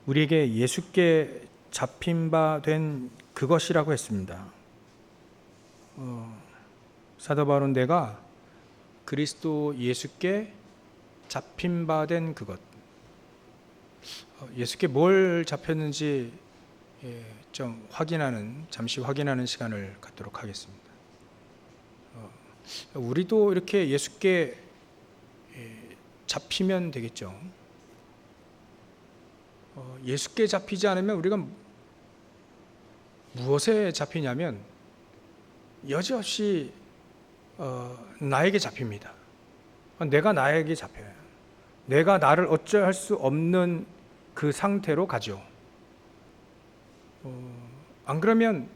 우리에게 예수께 잡힌 바 된 그것이라고 했습니다. 사도 바울은 내가 그리스도 예수께 잡힌 바 된 그것, 예수께 뭘 잡혔는지 좀 잠시 확인하는 시간을 갖도록 하겠습니다. 우리도 이렇게 예수께 잡히면 되겠죠. 예수께 잡히지 않으면 우리가 무엇에 잡히냐면 여지없이 나에게 잡힙니다. 내가 나에게 잡혀요. 내가 나를 어찌할 수 없는 그 상태로 가죠. 안 그러면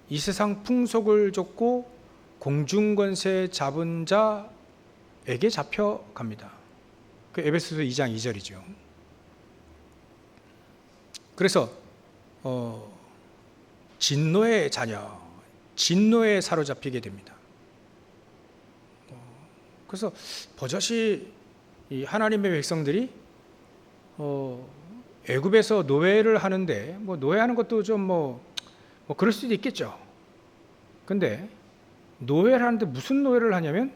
이 세상 풍속을 쫓고 공중권세 잡은 자에게 잡혀갑니다. 그 에베소서 2장 2절이죠. 그래서 진노의 자녀, 진노에 사로잡히게 됩니다. 그래서 버젓이 이 하나님의 백성들이 애굽에서 노예를 하는데 노예하는 것도 좀 그럴 수도 있겠죠. 근데 노예를 하는데 무슨 노예를 하냐면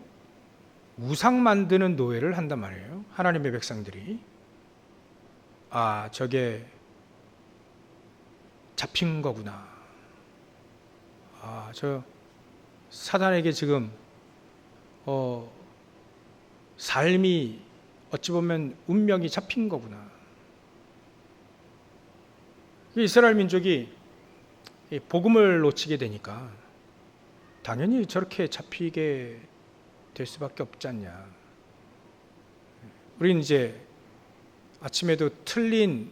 우상 만드는 노예를 한단 말이에요. 하나님의 백성들이. 저게 잡힌 거구나. 저 사단에게 지금 삶이 어찌 보면 운명이 잡힌 거구나. 이스라엘 민족이 복음을 놓치게 되니까 당연히 저렇게 잡히게 될 수밖에 없지 않냐. 우리는 이제 아침에도 틀린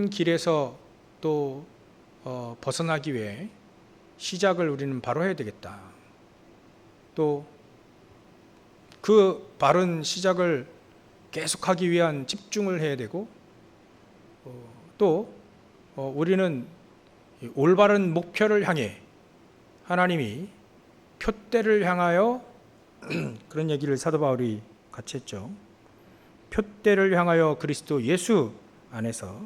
길에서 또 벗어나기 위해 시작을 우리는 바로 해야 되겠다. 또 그 바른 시작을 계속하기 위한 집중을 해야 되고, 또 우리는 올바른 목표를 향해 하나님이 표대를 향하여 그런 얘기를 사도 바울이 같이 했죠. 표대를 향하여 그리스도 예수 안에서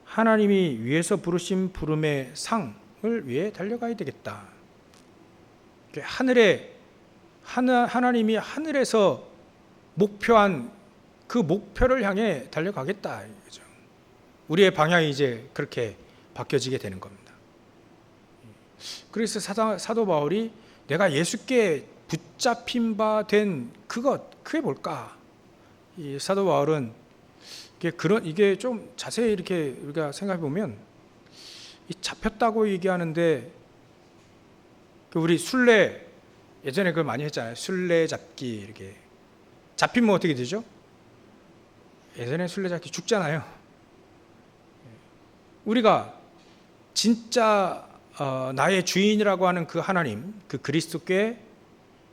하나님이 위에서 부르신 부름의 상을 위해 달려가야 되겠다. 하나님이 하늘에서 목표한 그 목표를 향해 달려가겠다. 우리의 방향이 이제 그렇게 바뀌어지게 되는 겁니다. 그래서 사도 바울이 내가 예수께 붙잡힌 바 된 그게 뭘까? 이 사도 바울은 이게 좀 자세히 이렇게 우리가 생각해 보면 잡혔다고 얘기하는데 우리 순례 예전에 그걸 많이 했잖아요. 순례 잡기 이렇게 잡히면 어떻게 되죠? 예전에 순례 잡기 죽잖아요. 우리가 진짜 나의 주인이라고 하는 그 하나님, 그 그리스도께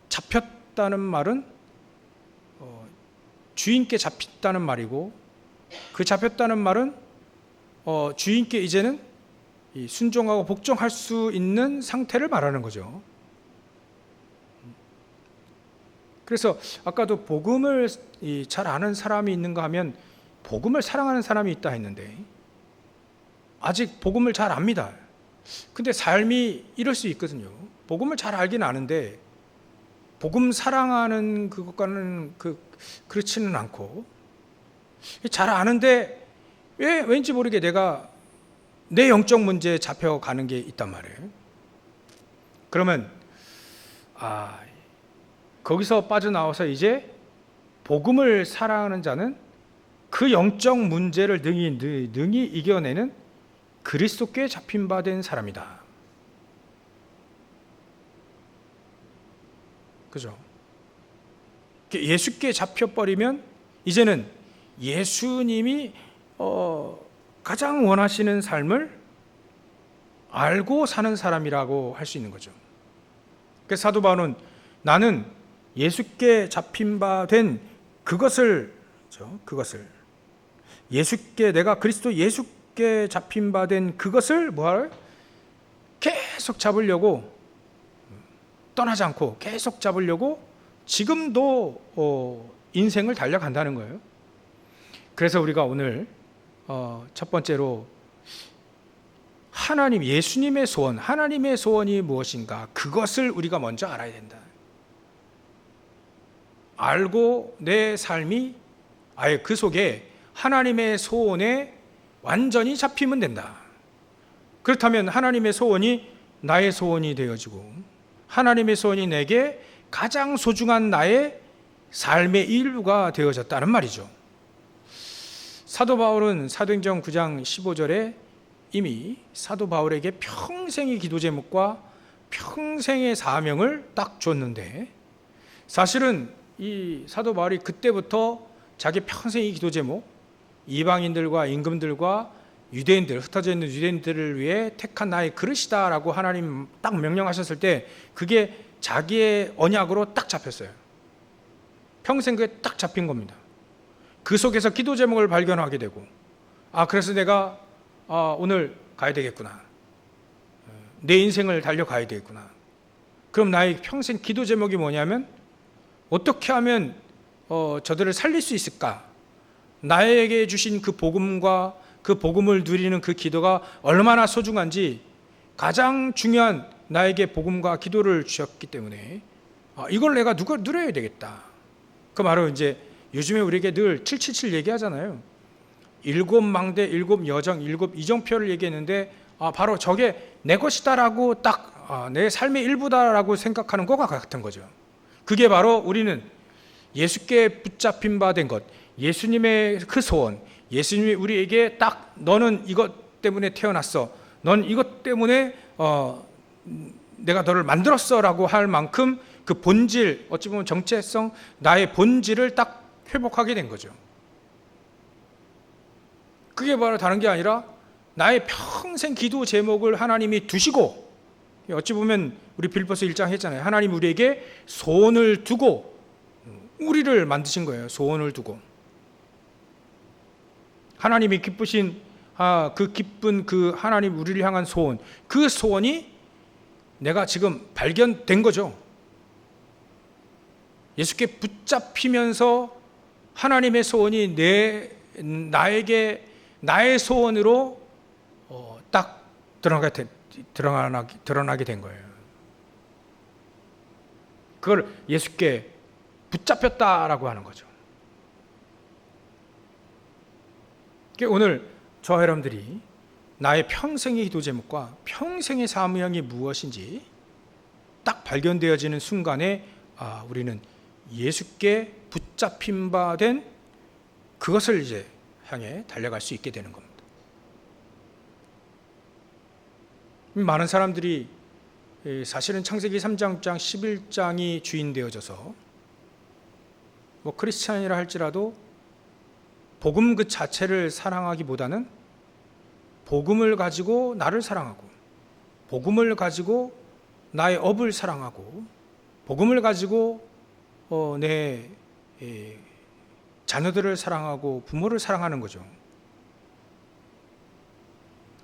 잡혔다는 말은 주인께 잡혔다는 말이고, 그 잡혔다는 말은 주인께 이제는 순종하고 복종할 수 있는 상태를 말하는 거죠. 그래서 아까도 복음을 잘 아는 사람이 있는가 하면 복음을 사랑하는 사람이 있다 했는데 아직 복음을 잘 압니다. 근데 삶이 이럴 수 있거든요. 복음을 잘 알긴 아는데 복음 사랑하는 그것과는 그렇지는 않고, 잘 아는데 왠지 모르게 내가 내 영적 문제에 잡혀가는 게 있단 말이에요. 그러면 거기서 빠져나와서 이제 복음을 사랑하는 자는 그 영적 문제를 능히 이겨내는 그리스도께 잡힌 바 된 사람이다. 그죠? 예수께 잡혀버리면 이제는 예수님이 가장 원하시는 삶을 알고 사는 사람이라고 할 수 있는 거죠. 그래서 사도 바울은 나는 예수께 잡힌 바 된 그것을 내가 그리스도 예수께 잡힌 바 된 그것을 계속 잡으려고 떠나지 않고 계속 잡으려고 지금도 인생을 달려간다는 거예요. 그래서 우리가 오늘 첫 번째로 하나님, 예수님의 소원, 하나님의 소원이 무엇인가, 그것을 우리가 먼저 알아야 된다. 알고 내 삶이 아예 그 속에 하나님의 소원에 완전히 잡히면 된다. 그렇다면 하나님의 소원이 나의 소원이 되어지고, 하나님의 소원이 내게 가장 소중한 나의 삶의 일부가 되어졌다는 말이죠. 사도 바울은 사도행전 9장 15절에 이미 사도 바울에게 평생의 기도 제목과 평생의 사명을 딱 줬는데, 사실은 이 사도 바울이 그때부터 자기 평생의 기도 제목, 이방인들과 임금들과 유대인들, 흩어져 있는 유대인들을 위해 택한 나의 그릇이다라고 하나님 딱 명령하셨을 때 그게 자기의 언약으로 딱 잡혔어요. 평생 그게 딱 잡힌 겁니다. 그 속에서 기도 제목을 발견하게 되고, 그래서 내가 오늘 가야 되겠구나, 내 인생을 달려가야 되겠구나. 그럼 나의 평생 기도 제목이 뭐냐면, 어떻게 하면 저들을 살릴 수 있을까? 나에게 주신 그 복음과 그 복음을 누리는 그 기도가 얼마나 소중한지, 가장 중요한 나에게 복음과 기도를 주셨기 때문에 이걸 내가 누려야 되겠다. 그 바로 이제 요즘에 우리에게 늘 777 얘기하잖아요. 7망대, 7여정, 7이정표를 얘기했는데 바로 저게 내 것이다라고 딱 내 삶의 일부다라고 생각하는 것과 같은 거죠. 그게 바로 우리는 예수께 붙잡힌 바 된 것, 예수님의 그 소원, 예수님이 우리에게 딱 너는 이것 때문에 태어났어, 넌 이것 때문에 내가 너를 만들었어 라고 할 만큼 그 본질, 어찌 보면 정체성, 나의 본질을 딱 회복하게 된 거죠. 그게 바로 다른 게 아니라 나의 평생 기도 제목을 하나님이 두시고, 어찌 보면 우리 빌립보서 1장 했잖아요. 하나님 우리에게 소원을 두고 우리를 만드신 거예요. 소원을 두고 하나님이 기쁘신 그 기쁜 그 하나님 우리를 향한 소원, 그 소원이 내가 지금 발견된 거죠. 예수께 붙잡히면서 하나님의 소원이 나에게 나의 소원으로 딱 드러나게 된 거예요. 그걸 예수께 붙잡혔다라고 하는 거죠. 오늘 저와 여러분들이 나의 평생의 기도 제목과 평생의 사명이 무엇인지 딱 발견되어지는 순간에 우리는 예수께 붙잡힌 바 된 그것을 이제 향해 달려갈 수 있게 되는 겁니다. 많은 사람들이 사실은 창세기 3장, 9장, 11장이 주인 되어져서 크리스찬이라 할지라도 복음 그 자체를 사랑하기보다는 복음을 가지고 나를 사랑하고, 복음을 가지고 나의 업을 사랑하고, 복음을 가지고 내 자녀들을 사랑하고 부모를 사랑하는 거죠.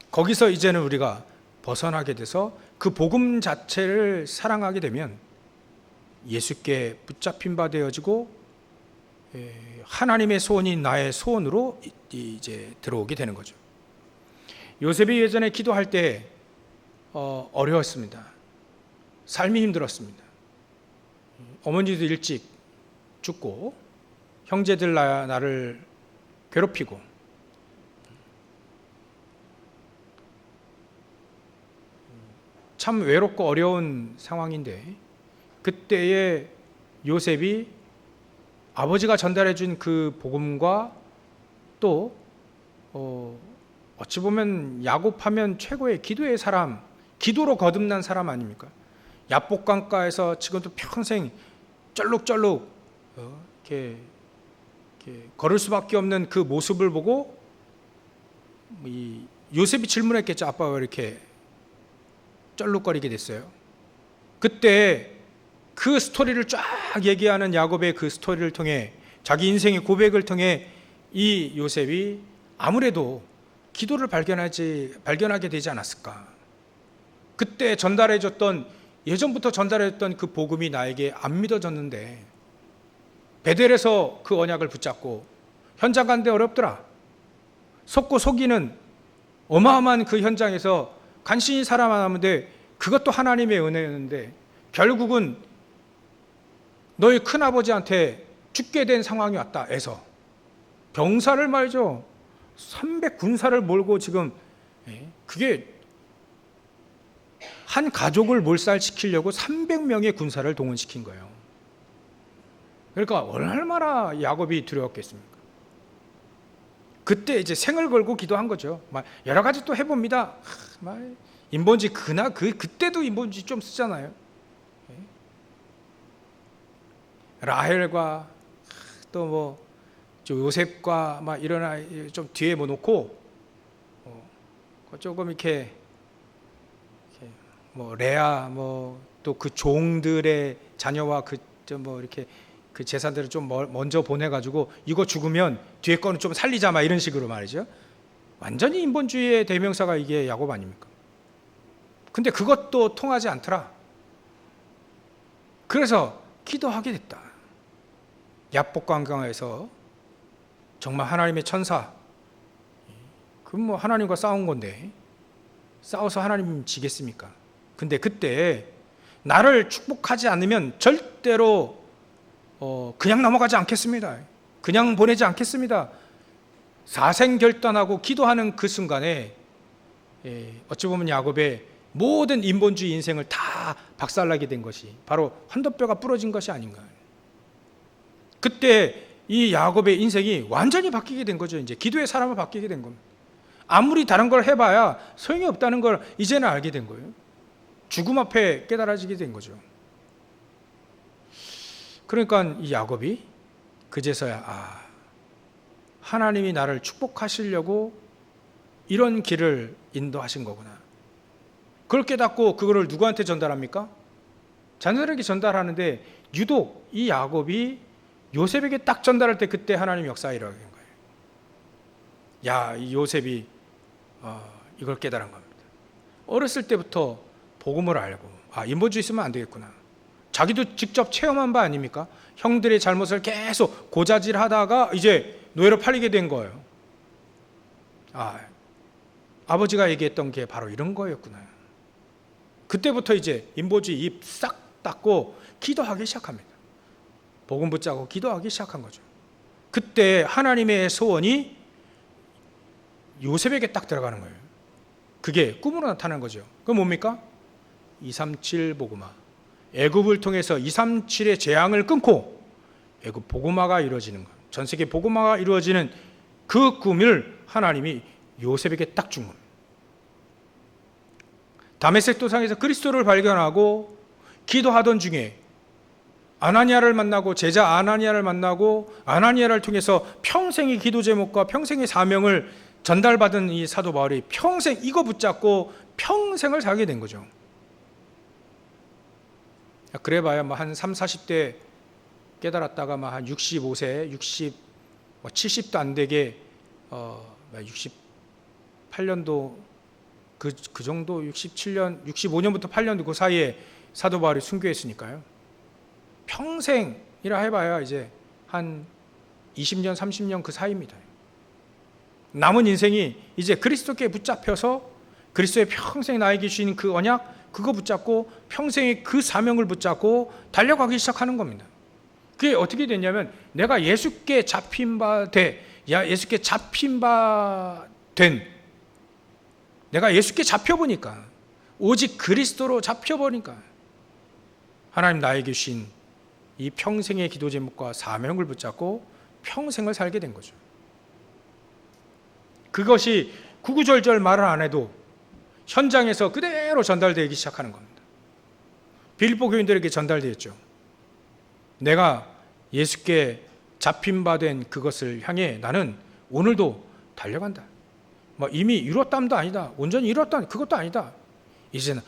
거기서 이제는 우리가 벗어나게 돼서 그 복음 자체를 사랑하게 되면 예수께 붙잡힌 바 되어지고 하나님의 소원이 나의 소원으로 이제 들어오게 되는 거죠. 요셉이 예전에 기도할 때 어려웠습니다. 삶이 힘들었습니다. 어머니도 일찍 죽고 형제들 나를 괴롭히고, 참 외롭고 어려운 상황인데, 그때의 요셉이 아버지가 전달해 준 그 복음과 또 어찌 보면 야곱하면 최고의 기도의 사람, 기도로 거듭난 사람 아닙니까? 야복강가에서 지금도 평생 쩔룩쩔룩 이렇게 걸을 수밖에 없는 그 모습을 보고 이 요셉이 질문했겠죠. 아빠가 왜 이렇게 쩔룩거리게 됐어요? 그때 그 스토리를 쫙 얘기하는 야곱의 그 스토리를 통해, 자기 인생의 고백을 통해 이 요셉이 아무래도 기도를 발견하게 되지 않았을까. 그때 예전부터 전달해줬던 그 복음이 나에게 안 믿어졌는데 베델에서 그 언약을 붙잡고 현장 가는데 어렵더라. 속고 속이는 어마어마한 그 현장에서 간신히 살아남았는데 그것도 하나님의 은혜였는데 결국은 너희 큰아버지한테 죽게 된 상황이 왔다 해서 병사를 말이죠. 300군사를 몰고 지금 그게 한 가족을 몰살시키려고 300명의 군사를 동원시킨 거예요. 그러니까 얼마나 야곱이 두려웠겠습니까? 그때 이제 생을 걸고 기도한 거죠. 여러 가지 또 해봅니다. 인본주의 그때도 인본주의 좀 쓰잖아요. 라헬과 또 뭐 요셉과 막 이런 좀 뒤에 뭐 놓고 조금 이렇게 뭐 레아 뭐 또 그 종들의 자녀와 그 좀 뭐 이렇게 그 재산들을 좀 먼저 보내가지고 이거 죽으면 뒤에 거는 좀 살리자 막 이런 식으로 말이죠. 완전히 인본주의의 대명사가 이게 야곱 아닙니까? 근데 그것도 통하지 않더라. 그래서 기도하게 됐다. 야복강강에서 정말 하나님의 천사, 그럼 뭐 하나님과 싸운 건데 싸워서 하나님 지겠습니까? 근데 그때 나를 축복하지 않으면 절대로 그냥 넘어가지 않겠습니다. 그냥 보내지 않겠습니다. 사생결단하고 기도하는 그 순간에 어찌 보면 야곱의 모든 인본주의 인생을 다 박살나게 된 것이 바로 환도뼈가 부러진 것이 아닌가. 그때 이 야곱의 인생이 완전히 바뀌게 된 거죠. 이제 기도의 사람을 바뀌게 된 겁니다. 아무리 다른 걸 해봐야 소용이 없다는 걸 이제는 알게 된 거예요. 죽음 앞에 깨달아지게 된 거죠. 그러니까 이 야곱이 그제서야 하나님이 나를 축복하시려고 이런 길을 인도하신 거구나. 그걸 깨닫고 그거를 누구한테 전달합니까? 자녀들에게 전달하는데 유독 이 야곱이 요셉에게 딱 전달할 때 그때 하나님 역사가 일어나는 거예요. 이 요셉이 이걸 깨달은 겁니다. 어렸을 때부터 복음을 알고 인본주의 있으면 안 되겠구나. 자기도 직접 체험한 바 아닙니까? 형들의 잘못을 계속 고자질하다가 이제 노예로 팔리게 된 거예요. 아버지가 얘기했던 게 바로 이런 거였구나. 그때부터 이제 인본주의 입 싹 닫고 기도하기 시작합니다. 복음 붙잡고 기도하기 시작한 거죠. 그때 하나님의 소원이 요셉에게 딱 들어가는 거예요. 그게 꿈으로 나타나는 거죠. 그건 뭡니까? 237 복음화. 애굽을 통해서 237의 재앙을 끊고 애굽 복음화가 이루어지는 것. 전 세계 복음화가 이루어지는 그 꿈을 하나님이 요셉에게 딱 준 겁니다. 다메섹 도상에서 그리스도를 발견하고 기도하던 중에 아나니아를 만나고 제자 아나니아를 만나고 아나니아를 통해서 평생의 기도 제목과 평생의 사명을 전달받은 이 사도 바울이 평생 이거 붙잡고 평생을 살게 된 거죠. 그래봐야 한 3, 40대 깨달았다가 한 65세, 70도 안 되게 68년도 그 정도 67년, 65년부터 8년 그 사이에 사도 바울이 순교했으니까요. 평생이라 해봐야 이제 한 20년, 30년 그 사이입니다. 남은 인생이 이제 그리스도께 붙잡혀서 그리스도의 평생 나에게 주신 그 언약, 그거 붙잡고 평생의 그 사명을 붙잡고 달려가기 시작하는 겁니다. 그게 어떻게 됐냐면 내가 예수께 잡힌 바 된 내가 예수께 잡혀보니까 오직 그리스도로 잡혀보니까 하나님 나에게 주신 이 평생의 기도 제목과 사명을 붙잡고 평생을 살게 된 거죠. 그것이 구구절절 말을 안 해도 현장에서 그대로 전달되기 시작하는 겁니다. 빌립보 교인들에게 전달되었죠. 내가 예수께 잡힌 바 된 그것을 향해 나는 오늘도 달려간다. 이미 이뤘담도 아니다. 온전히 이뤘다. 그것도 아니다. 이제는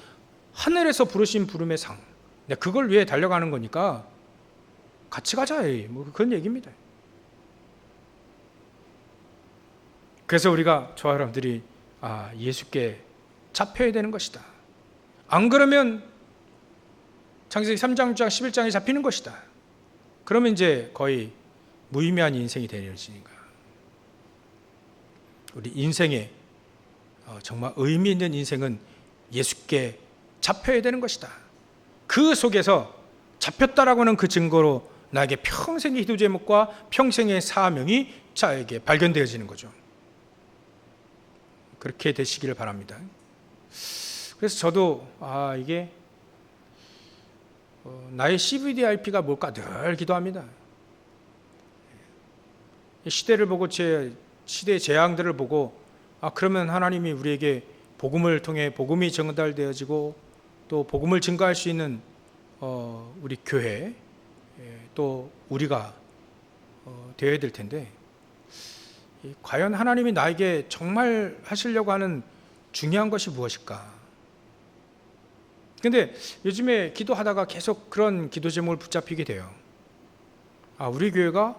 하늘에서 부르신 부름의 상. 내가 그걸 위해 달려가는 거니까 같이 가자. 그런 얘기입니다. 그래서 우리가 저와 여러분들이 예수께 잡혀야 되는 것이다. 안 그러면 창세기 3장 11장에 잡히는 것이다. 그러면 이제 거의 무의미한 인생이 되어지니까. 우리 인생에 정말 의미 있는 인생은 예수께 잡혀야 되는 것이다. 그 속에서 잡혔다라고 하는 그 증거로 나에게 평생의 기도 제목과 평생의 사명이 자에게 발견되어지는 거죠. 그렇게 되시기를 바랍니다. 그래서 저도 이게 나의 CVDIP가 뭘까 늘 기도합니다. 시대를 보고 제 시대의 재앙들을 보고 그러면 하나님이 우리에게 복음을 통해 복음이 전달되어지고 또 복음을 증거할 수 있는 우리 교회 또 우리가 되어야 될 텐데 과연 하나님이 나에게 정말 하시려고 하는 중요한 것이 무엇일까? 근데 요즘에 기도하다가 계속 그런 기도 제목을 붙잡히게 돼요. 우리 교회가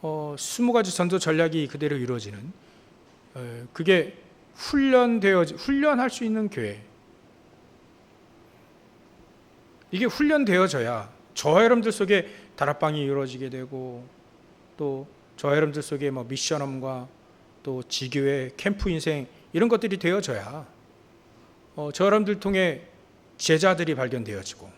20가지 전도 전략이 그대로 이루어지는 그게 훈련할 수 있는 교회. 이게 훈련되어져야 저와 여러분들 속에 다락방이 이루어지게 되고 또 저와 여러분들 속에 미션홈과 또 지교회 캠프 인생 이런 것들이 되어져야 저와 여러분들 통해 제자들이 발견되어지고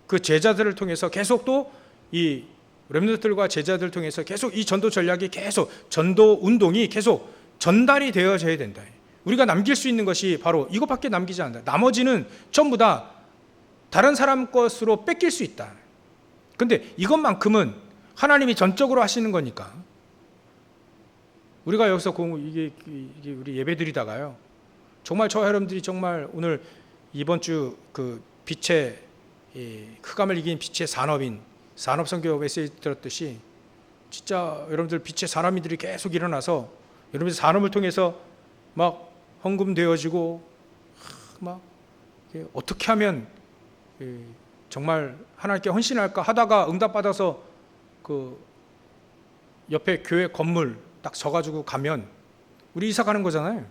그 제자들을 통해서 계속 또 이 렘넌트들과 제자들을 통해서 계속 이 전도 전략이 계속 전도 운동이 계속 전달이 되어져야 된다. 우리가 남길 수 있는 것이 바로 이것밖에 남기지 않는다. 나머지는 전부 다 다른 사람 것으로 뺏길 수 있다. 근데 이것만큼은 하나님이 전적으로 하시는 거니까 우리가 여기서 이게 우리 예배 드리다가요 정말 저 여러분들이 정말 오늘 이번 주 그 빛의 흑암을 이긴 빛의 산업선교 메시지 들었듯이 진짜 여러분들 빛의 사람들이 계속 일어나서 여러분들 산업을 통해서 막 헌금되어지고 막 어떻게 하면 정말 하나님께 헌신할까 하다가 응답받아서 그 옆에 교회 건물 딱 서가지고 가면 우리 이사 가는 거잖아요.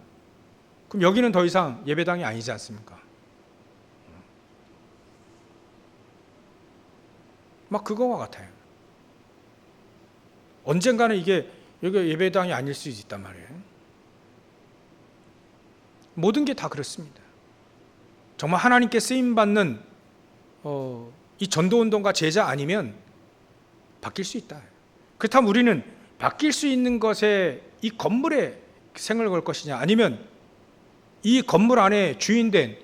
그럼 여기는 더 이상 예배당이 아니지 않습니까? 막 그거와 같아요. 언젠가는 이게 여기가 예배당이 아닐 수 있단 말이에요. 모든 게 다 그렇습니다. 정말 하나님께 쓰임받는 이 전도운동가 제자 아니면 바뀔 수 있다. 그렇다면 우리는 바뀔 수 있는 것에 이 건물에 생을 걸 것이냐 아니면 이 건물 안에 주인된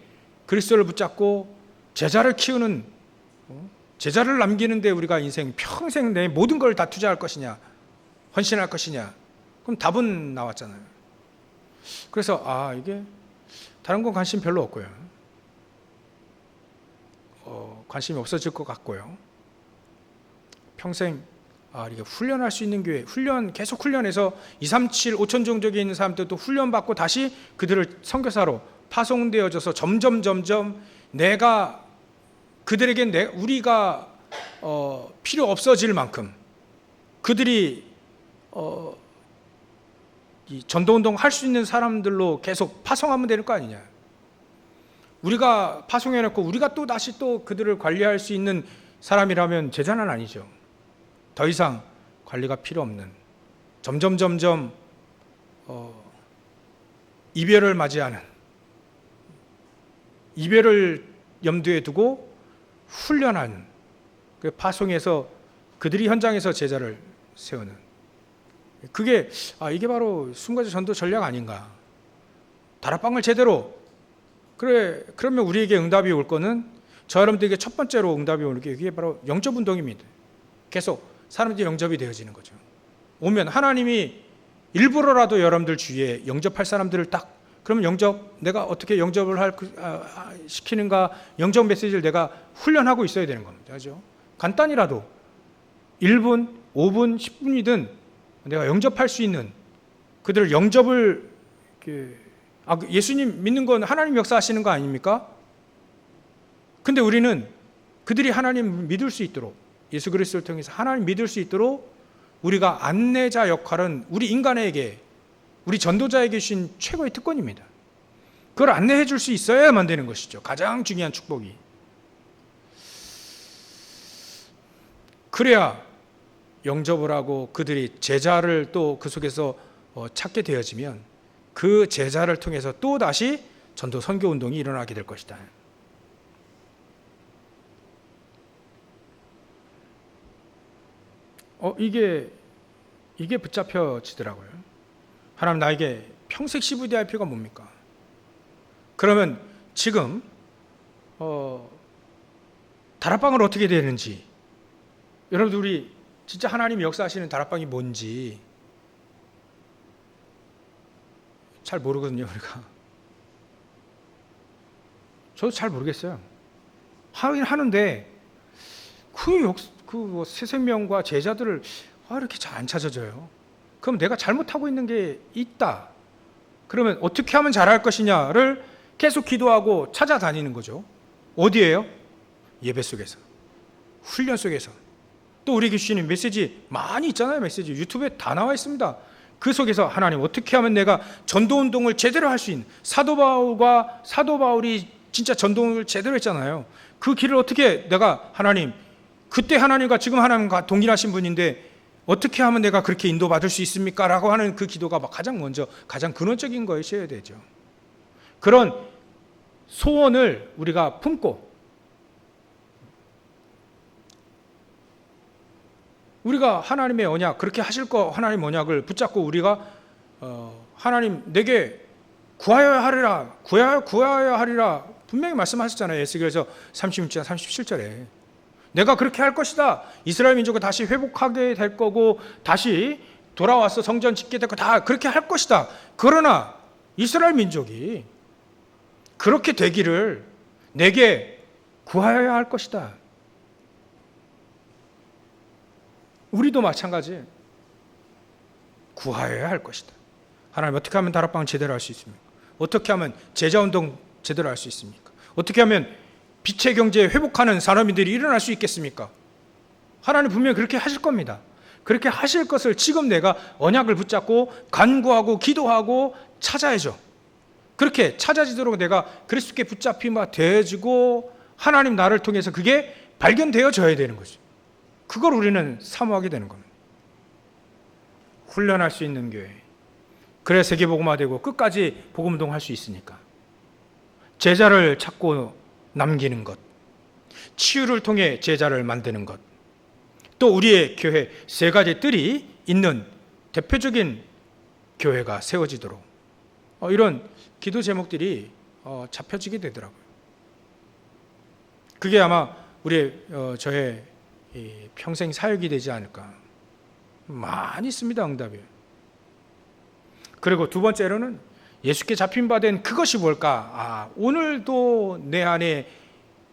그리스도를 붙잡고 제자를 키우는 제자를 남기는 데 우리가 인생 평생 내 모든 걸 다 투자할 것이냐 헌신할 것이냐 그럼 답은 나왔잖아요. 그래서 이게 다른 건 관심 별로 없고요. 관심이 없어질 것 같고요. 평생 이게 훈련할 수 있는 교회, 계속 훈련해서 237, 5천 종족에 있는 사람들도 훈련받고 다시 그들을 선교사로 파송되어져서 점점 내가 그들에겐 우리가 필요 없어질 만큼 그들이 이 전도운동 할 수 있는 사람들로 계속 파송하면 되는 거 아니냐. 우리가 파송해놓고 우리가 또 다시 또 그들을 관리할 수 있는 사람이라면 제자는 아니죠. 더 이상 관리가 필요 없는 점점 이별을 맞이하는 이별을 염두에 두고 훈련하는 그 파송해서 그들이 현장에서 제자를 세우는 그게 이게 바로 20가지 전도 전략 아닌가. 다락방을 제대로 그러면 우리에게 응답이 올 거는 저 여러분들에게 첫 번째로 응답이 오는 게 이게 바로 영접 운동입니다. 계속 사람들이 영접이 되어지는 거죠. 오면 하나님이 일부러라도 여러분들 주위에 영접할 사람들을 그러면 내가 어떻게 영접을 시키는가 영접 메시지를 내가 훈련하고 있어야 되는 겁니다. 그렇죠? 간단히라도 1분, 5분, 10분이든 내가 영접할 수 있는 그들을 영접을 예수님 믿는 건 하나님 역사하시는 거 아닙니까? 근데 우리는 그들이 하나님 믿을 수 있도록 예수 그리스도를 통해서 하나님 믿을 수 있도록 우리가 안내자 역할은 우리 인간에게 우리 전도자에게 주신 최고의 특권입니다. 그걸 안내해 줄 수 있어야만 되는 것이죠. 가장 중요한 축복이. 그래야 영접을 하고 그들이 제자를 또 그 속에서 찾게 되어지면 그 제자를 통해서 또 다시 전도 선교 운동이 일어나게 될 것이다. 이게 붙잡혀지더라고요. 하나님 나에게 평생 CVD 필요가 뭡니까? 그러면 지금 다락방은 어떻게 되는지, 여러분들 우리 진짜 하나님이 역사하시는 다락방이 뭔지 잘 모르거든요. 우리가 저도 잘 모르겠어요. 하긴 하는데 그 새 생명과 제자들을 이렇게 잘 안 찾아져요. 그럼 내가 잘못하고 있는 게 있다. 그러면 어떻게 하면 잘할 것이냐를 계속 기도하고 찾아다니는 거죠. 어디에요? 예배 속에서, 훈련 속에서. 또 우리 교수님 메시지 많이 있잖아요. 메시지 유튜브에 다 나와 있습니다. 그 속에서 하나님 어떻게 하면 내가 전도운동을 제대로 할 수 있는, 사도 바울이 진짜 전도운동을 제대로 했잖아요. 그 길을 어떻게 내가 하나님, 그때 하나님과 지금 하나님과 동일하신 분인데 어떻게 하면 내가 그렇게 인도받을 수 있습니까? 라고 하는 그 기도가 가장 먼저, 가장 근원적인 것이어야 되죠. 그런 소원을 우리가 품고, 우리가 하나님의 언약, 그렇게 하실 거 하나님 언약을 붙잡고 우리가 하나님 내게 구하여야 하리라 분명히 말씀하셨잖아요. 에스겔서 36장 37절에 내가 그렇게 할 것이다. 이스라엘 민족을 다시 회복하게 될 거고 다시 돌아와서 성전 짓게 될 거 다 그렇게 할 것이다. 그러나 이스라엘 민족이 그렇게 되기를 내게 구하여야 할 것이다. 우리도 마찬가지 구하여야 할 것이다. 하나님 어떻게 하면 다락방을 제대로 할 수 있습니까? 어떻게 하면 제자운동 제대로 할 수 있습니까? 어떻게 하면 빛의 경제에 회복하는 산업인들이 일어날 수 있겠습니까? 하나님 분명히 그렇게 하실 겁니다. 그렇게 하실 것을 지금 내가 언약을 붙잡고 간구하고 기도하고 찾아야죠. 그렇게 찾아지도록 내가 그리스도께 붙잡히마 되어지고 하나님 나를 통해서 그게 발견되어져야 되는 거죠. 그걸 우리는 사모하게 되는 겁니다. 훈련할 수 있는 교회, 그래 세계복음화되고 끝까지 복음운동할 수 있으니까. 제자를 찾고 남기는 것, 치유를 통해 제자를 만드는 것, 또 우리의 교회 세 가지 뜰이 있는 대표적인 교회가 세워지도록 이런 기도 제목들이 잡혀지게 되더라고요. 그게 아마 저의 평생 사역이 되지 않을까. 많이 있습니다. 응답이. 그리고 두 번째로는 예수께 잡힌 바 된 그것이 뭘까? 오늘도 내 안에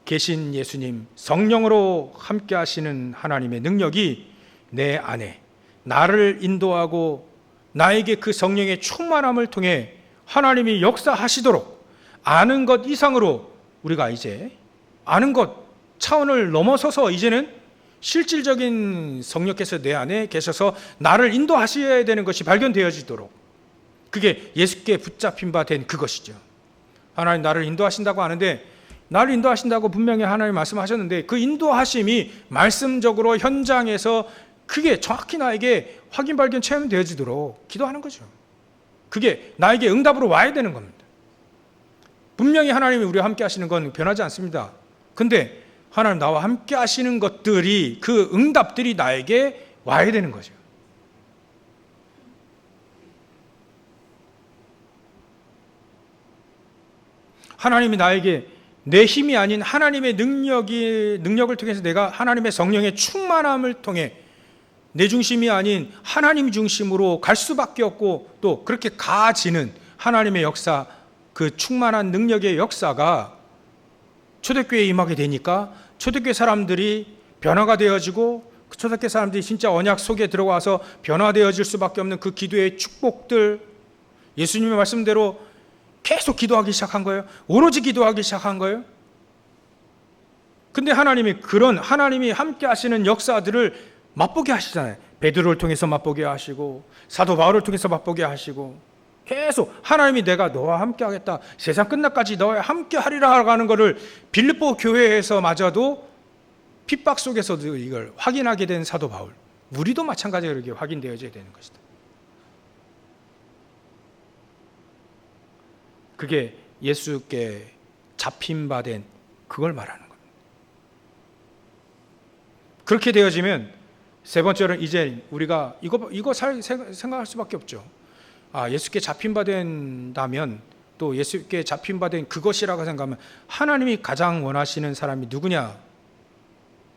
계신 예수님, 성령으로 함께 하시는 하나님의 능력이 내 안에 나를 인도하고 나에게 그 성령의 충만함을 통해 하나님이 역사하시도록 아는 것 이상으로 우리가 이제 아는 것 차원을 넘어서서 이제는 실질적인 성령께서 내 안에 계셔서 나를 인도하셔야 되는 것이 발견되어지도록, 그게 예수께 붙잡힌 바 된 그것이죠. 하나님 나를 인도하신다고 하는데, 나를 인도하신다고 분명히 하나님 말씀하셨는데 그 인도하심이 말씀적으로 현장에서 그게 정확히 나에게 확인 발견 체험되어지도록 기도하는 거죠. 그게 나에게 응답으로 와야 되는 겁니다. 분명히 하나님이 우리와 함께 하시는 건 변하지 않습니다. 근데 하나님 나와 함께 하시는 것들이, 그 응답들이 나에게 와야 되는 거죠. 하나님이 나에게 내 힘이 아닌 하나님의 능력을 통해서 내가 하나님의 성령의 충만함을 통해 내 중심이 아닌 하나님 중심으로 갈 수밖에 없고, 또 그렇게 가지는 하나님의 역사, 그 충만한 능력의 역사가 초대교회에 임하게 되니까 초대교회 사람들이 변화가 되어지고, 그 초대교회 사람들이 진짜 언약 속에 들어와서 변화되어질 수밖에 없는 그 기도의 축복들, 예수님의 말씀대로 계속 기도하기 시작한 거예요. 오로지 기도하기 시작한 거예요. 근데 하나님이 그런 하나님이 함께 하시는 역사들을 맛보게 하시잖아요. 베드로를 통해서 맛보게 하시고, 사도 바울을 통해서 맛보게 하시고, 계속 하나님이 내가 너와 함께 하겠다, 세상 끝날까지 너와 함께 하리라 하는 것을 빌립보 교회에서 마저도 핍박 속에서도 이걸 확인하게 된 사도 바울, 우리도 마찬가지로 이렇게 확인되어져야 되는 것이다. 그게 예수께 잡힌 바 된 그걸 말하는 겁니다. 그렇게 되어지면 세 번째로는 이제 우리가 이거 생각할 수밖에 없죠. 예수께 잡힌 바 된다면, 또 예수께 잡힌 바 된 그것이라고 생각하면 하나님이 가장 원하시는 사람이 누구냐?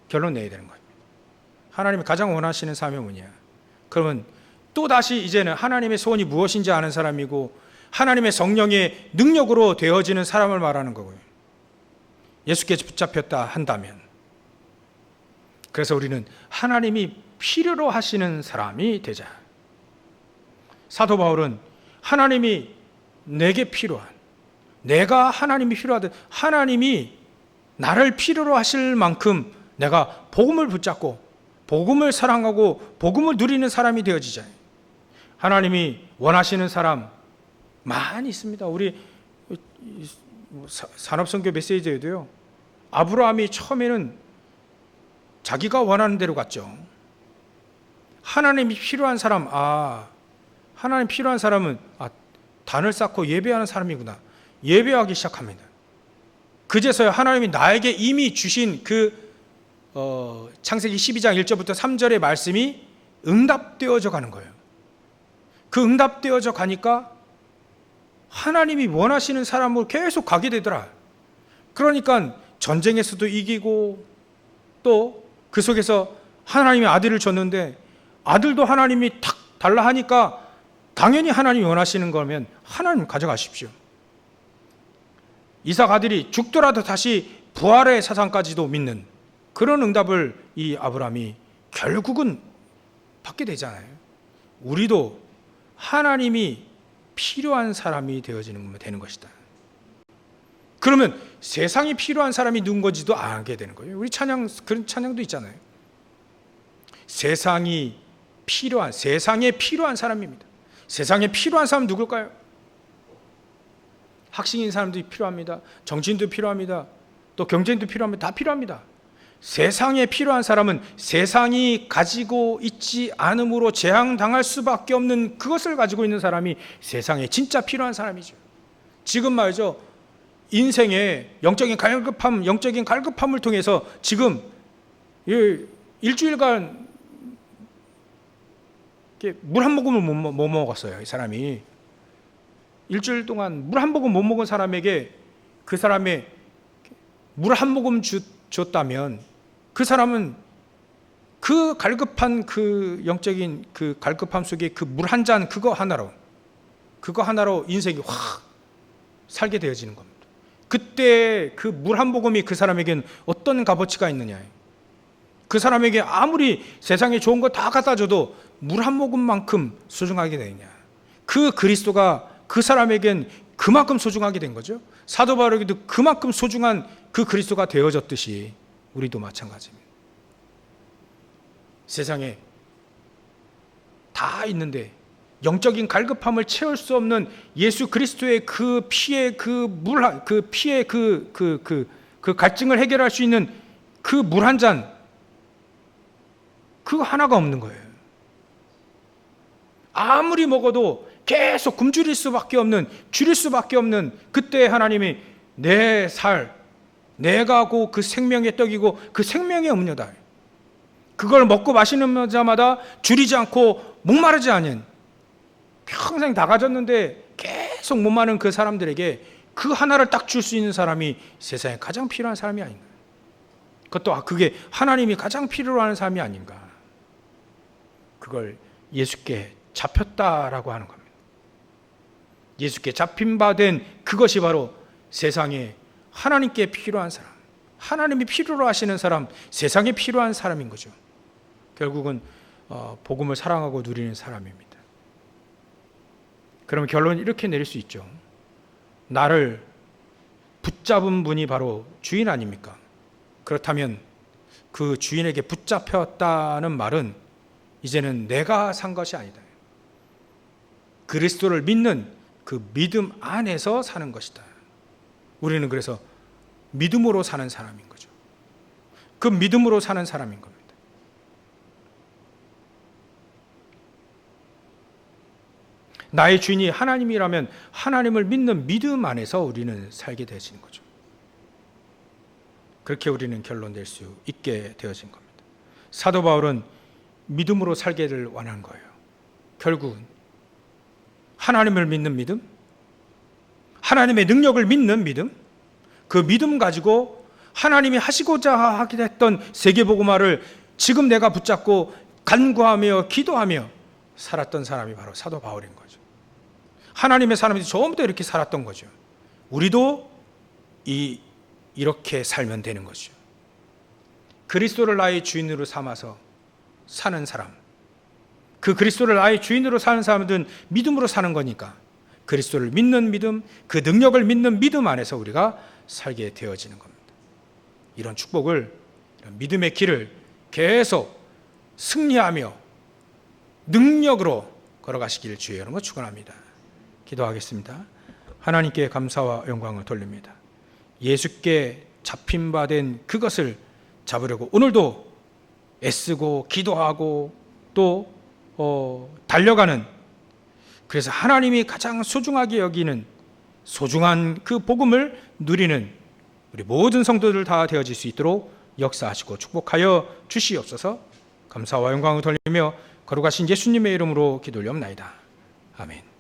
결론 내야 되는 거예요. 하나님이 가장 원하시는 사람이 뭐냐? 그러면 또 다시 이제는 하나님의 소원이 무엇인지 아는 사람이고 하나님의 성령의 능력으로 되어지는 사람을 말하는 거고요. 예수께 붙잡혔다 한다면, 그래서 우리는 하나님이 필요로 하시는 사람이 되자. 사도 바울은 하나님이 내게 필요한, 내가 하나님이 필요하듯 하나님이 나를 필요로 하실 만큼 내가 복음을 붙잡고 복음을 사랑하고 복음을 누리는 사람이 되어지자. 하나님이 원하시는 사람 많이 있습니다. 우리 산업선교 메시지에도요, 아브라함이 처음에는 자기가 원하는 대로 갔죠. 하나님이 필요한 사람, 하나님 필요한 사람은 단을 쌓고 예배하는 사람이구나. 예배하기 시작합니다. 그제서야 하나님이 나에게 이미 주신 창세기 12장 1절부터 3절의 말씀이 응답되어져 가는 거예요. 그 응답되어져 가니까 하나님이 원하시는 사람으로 계속 가게 되더라. 그러니까 전쟁에서도 이기고, 또 그 속에서 하나님이 아들을 줬는데 아들도 하나님이 탁 달라 하니까 당연히 하나님이 원하시는 거면 하나님 가져가십시오. 이삭 아들이 죽더라도 다시 부활의 사상까지도 믿는 그런 응답을 이 아브라함이 결국은 받게 되잖아요. 우리도 하나님이 필요한 사람이 되는 것이다. 그러면 세상이 필요한 사람이 누군지도 알게 되는 거예요. 우리 그런 찬양도 있잖아요. 세상에 필요한 사람입니다. 세상에 필요한 사람은 누굴까요? 학식인 사람들이 필요합니다. 정치인도 필요합니다. 또 경제인도 필요합니다. 다 필요합니다. 세상에 필요한 사람은 세상이 가지고 있지 않음으로 재앙당할 수밖에 없는 그것을 가지고 있는 사람이 세상에 진짜 필요한 사람이죠. 지금 말이죠, 인생의 영적인 갈급함을 통해서 지금 일주일간 물 한 모금을 못 먹었어요. 이 사람이 일주일 동안 물 한 모금 못 먹은 사람에게 그 사람의 물 한 모금 줬다면 그 사람은 그 갈급한 그 영적인 그 갈급함 속에 그 물 한 잔 그거 하나로 인생이 확 살게 되어지는 겁니다. 그때 그 물 한 모금이 그 사람에게는 어떤 값어치가 있느냐. 그 사람에게 아무리 세상에 좋은 거 다 갖다 줘도 물 한 모금만큼 소중하게 되느냐. 그 그리스도가 그 사람에겐 그만큼 소중하게 된 거죠. 사도 바울에게도 그만큼 소중한 그 그리스도가 되어졌듯이 우리도 마찬가지입니다. 세상에 다 있는데 영적인 갈급함을 채울 수 없는 예수 그리스도의 그 피의 그 갈증을 해결할 수 있는 그 물 한 잔, 그거 하나가 없는 거예요. 아무리 먹어도 계속 굶주릴 수밖에 없는, 줄일 수밖에 없는 그때 하나님이 내 내가 고 그 생명의 떡이고 그 생명의 음료다. 그걸 먹고 마시는 자마다 줄이지 않고 목마르지 않은, 평생 다 가졌는데 계속 못 마는 그 사람들에게 그 하나를 딱 줄 수 있는 사람이 세상에 가장 필요한 사람이 아닌가. 그것도 그게 하나님이 가장 필요로 하는 사람이 아닌가. 그걸 예수께 잡혔다라고 하는 겁니다. 예수께 잡힌 바 된 그것이 바로 세상에 하나님께 필요한 사람, 하나님이 필요로 하시는 사람, 세상에 필요한 사람인 거죠. 결국은 복음을 사랑하고 누리는 사람입니다. 그러면 결론은 이렇게 내릴 수 있죠. 나를 붙잡은 분이 바로 주인 아닙니까? 그렇다면 그 주인에게 붙잡혔다는 말은 이제는 내가 산 것이 아니다. 그리스도를 믿는 그 믿음 안에서 사는 것이다. 우리는 그래서 믿음으로 사는 사람인 거죠. 그 믿음으로 사는 사람인 겁니다. 나의 주인이 하나님이라면 하나님을 믿는 믿음 안에서 우리는 살게 되어지는 거죠. 그렇게 우리는 결론 낼 수 있게 되어진 겁니다. 사도 바울은 믿음으로 살기를 원한 거예요. 결국은 하나님을 믿는 믿음, 하나님의 능력을 믿는 믿음, 그 믿음 가지고 하나님이 하시고자 하게 했던 세계복음화를 지금 내가 붙잡고 간구하며 기도하며 살았던 사람이 바로 사도 바울인 거죠. 하나님의 사람이 처음부터 이렇게 살았던 거죠. 우리도 이렇게 살면 되는 거죠. 그리스도를 나의 주인으로 삼아서 사는 사람, 그 그리스도를 나의 주인으로 사는 사람들은 믿음으로 사는 거니까 그리스도를 믿는 믿음, 그 능력을 믿는 믿음 안에서 우리가 살게 되어지는 겁니다. 이런 축복을, 이런 믿음의 길을 계속 승리하며 능력으로 걸어가시길 주의 이름으로 축원합니다. 기도하겠습니다. 하나님께 감사와 영광을 돌립니다. 예수께 잡힌 바 된 그것을 잡으려고 오늘도 애쓰고 기도하고 또 달려가는, 그래서 하나님이 가장 소중하게 여기는 소중한 그 복음을 누리는 우리 모든 성도들 다 되어질 수 있도록 역사하시고 축복하여 주시옵소서. 감사와 영광을 돌리며 거룩하신 예수님의 이름으로 기도 올려옵나이다. 아멘.